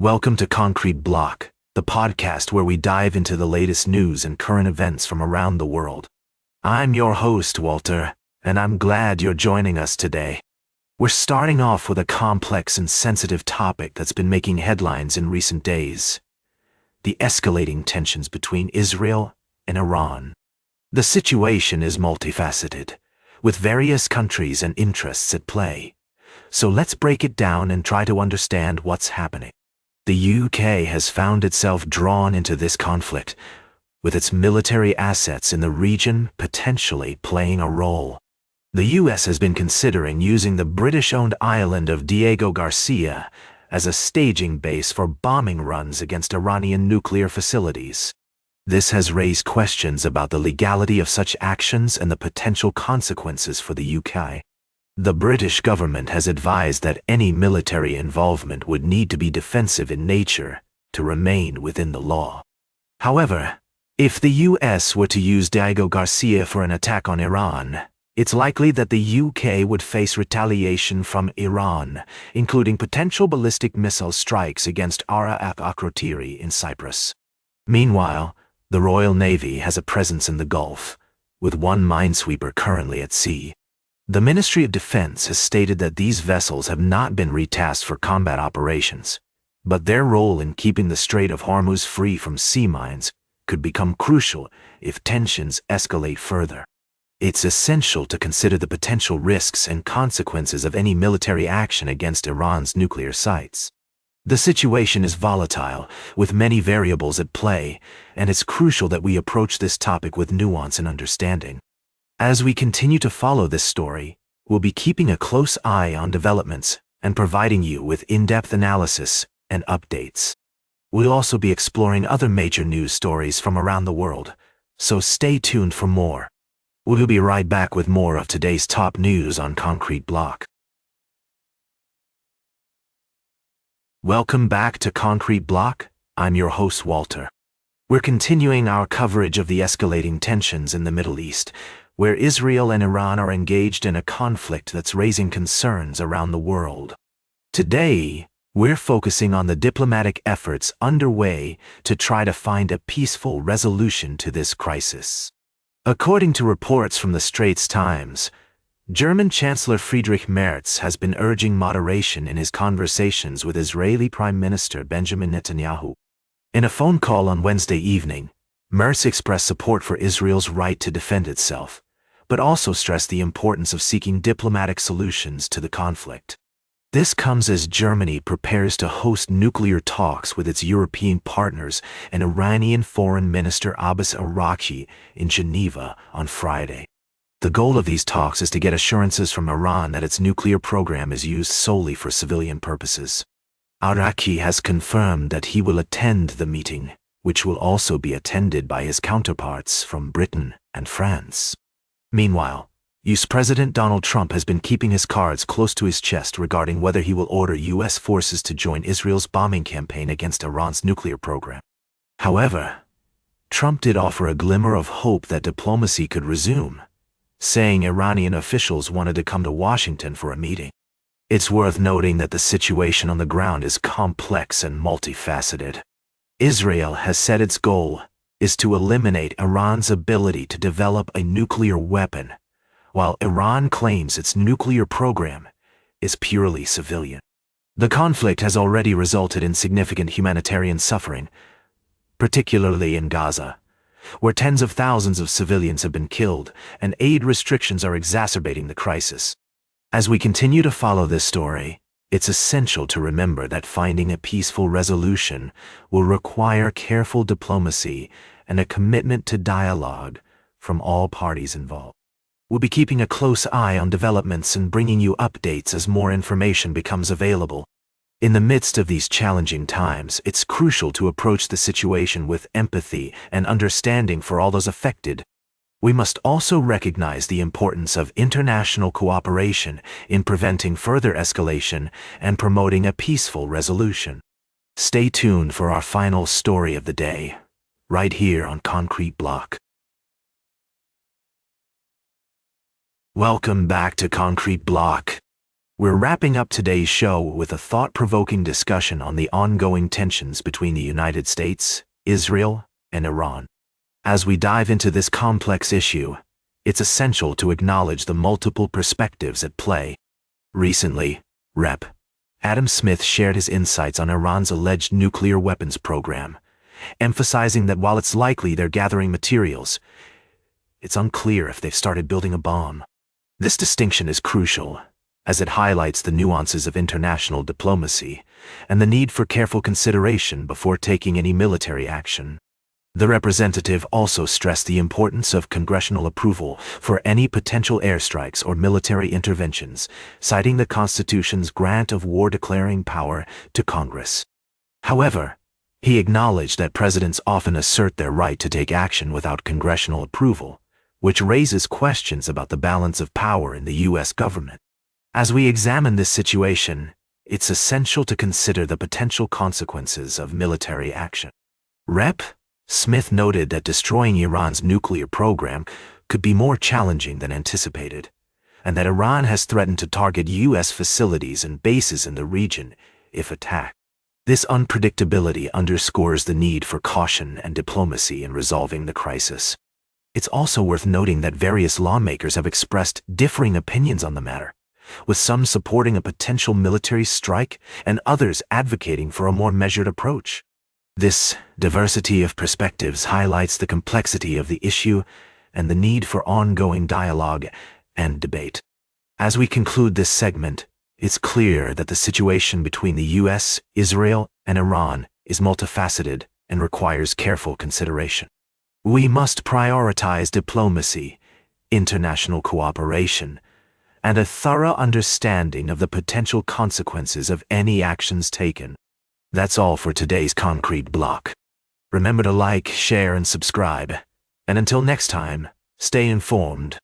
Welcome to Concrete Block, the podcast where we dive into the latest news and current events from around the world. I'm your host, Walter, and I'm glad you're joining us today. We're starting off with a complex and sensitive topic that's been making headlines in recent days: the escalating tensions between Israel and Iran. The situation is multifaceted, with various countries and interests at play. So let's break it down and try to understand what's happening. The UK has found itself drawn into this conflict, with its military assets in the region potentially playing a role. The US has been considering using the British-owned island of Diego Garcia as a staging base for bombing runs against Iranian nuclear facilities. This has raised questions about the legality of such actions and the potential consequences for the UK. The British government has advised that any military involvement would need to be defensive in nature to remain within the law. However, if the US were to use Diego Garcia for an attack on Iran, it's likely that the UK would face retaliation from Iran, including potential ballistic missile strikes against Arab Akrotiri in Cyprus. Meanwhile, the Royal Navy has a presence in the Gulf, with one minesweeper currently at sea. The Ministry of Defense has stated that these vessels have not been retasked for combat operations, but their role in keeping the Strait of Hormuz free from sea mines could become crucial if tensions escalate further. It's essential to consider the potential risks and consequences of any military action against Iran's nuclear sites. The situation is volatile, with many variables at play, and it's crucial that we approach this topic with nuance and understanding. As we continue to follow this story, we'll be keeping a close eye on developments and providing you with in-depth analysis and updates. We'll also be exploring other major news stories from around the world, so stay tuned for more. We'll be right back with more of today's top news on Concrete Block. Welcome back to Concrete Block. I'm your host, Walter. We're continuing our coverage of the escalating tensions in the Middle East, where Israel and Iran are engaged in a conflict that's raising concerns around the world. Today, we're focusing on the diplomatic efforts underway to try to find a peaceful resolution to this crisis. According to reports from the Straits Times, German Chancellor Friedrich Merz has been urging moderation in his conversations with Israeli Prime Minister Benjamin Netanyahu. In a phone call on Wednesday evening, Merz expressed support for Israel's right to defend itself, but also stressed the importance of seeking diplomatic solutions to the conflict. This comes as Germany prepares to host nuclear talks with its European partners and Iranian Foreign Minister Abbas Araghchi in Geneva on Friday. The goal of these talks is to get assurances from Iran that its nuclear program is used solely for civilian purposes. Araghchi has confirmed that he will attend the meeting, which will also be attended by his counterparts from Britain and France. Meanwhile, US President Donald Trump has been keeping his cards close to his chest regarding whether he will order US forces to join Israel's bombing campaign against Iran's nuclear program. However, Trump did offer a glimmer of hope that diplomacy could resume, saying Iranian officials wanted to come to Washington for a meeting. It's worth noting that the situation on the ground is complex and multifaceted. Israel has said its goal is to eliminate Iran's ability to develop a nuclear weapon, while Iran claims its nuclear program is purely civilian. The conflict has already resulted in significant humanitarian suffering, particularly in Gaza, where tens of thousands of civilians have been killed, and aid restrictions are exacerbating the crisis. As we continue to follow this story, it's essential to remember that finding a peaceful resolution will require careful diplomacy and a commitment to dialogue from all parties involved. We'll be keeping a close eye on developments and bringing you updates as more information becomes available. In the midst of these challenging times, it's crucial to approach the situation with empathy and understanding for all those affected. We must also recognize the importance of international cooperation in preventing further escalation and promoting a peaceful resolution. Stay tuned for our final story of the day, right here on Concrete Block. Welcome back to Concrete Block. We're wrapping up today's show with a thought-provoking discussion on the ongoing tensions between the United States, Israel, and Iran. As we dive into this complex issue, it's essential to acknowledge the multiple perspectives at play. Recently, Rep. Adam Smith shared his insights on Iran's alleged nuclear weapons program, emphasizing that while it's likely they're gathering materials, it's unclear if they've started building a bomb. This distinction is crucial, as it highlights the nuances of international diplomacy and the need for careful consideration before taking any military action. The representative also stressed the importance of congressional approval for any potential airstrikes or military interventions, citing the Constitution's grant of war-declaring power to Congress. However, he acknowledged that presidents often assert their right to take action without congressional approval, which raises questions about the balance of power in the U.S. government. As we examine this situation, it's essential to consider the potential consequences of military action. Rep. Smith noted that destroying Iran's nuclear program could be more challenging than anticipated, and that Iran has threatened to target U.S. facilities and bases in the region if attacked. This unpredictability underscores the need for caution and diplomacy in resolving the crisis. It's also worth noting that various lawmakers have expressed differing opinions on the matter, with some supporting a potential military strike and others advocating for a more measured approach. This diversity of perspectives highlights the complexity of the issue and the need for ongoing dialogue and debate. As we conclude this segment, it's clear that the situation between the U.S., Israel, and Iran is multifaceted and requires careful consideration. We must prioritize diplomacy, international cooperation, and a thorough understanding of the potential consequences of any actions taken. That's all for today's Concrete Block. Remember to like, share, and subscribe. And until next time, stay informed.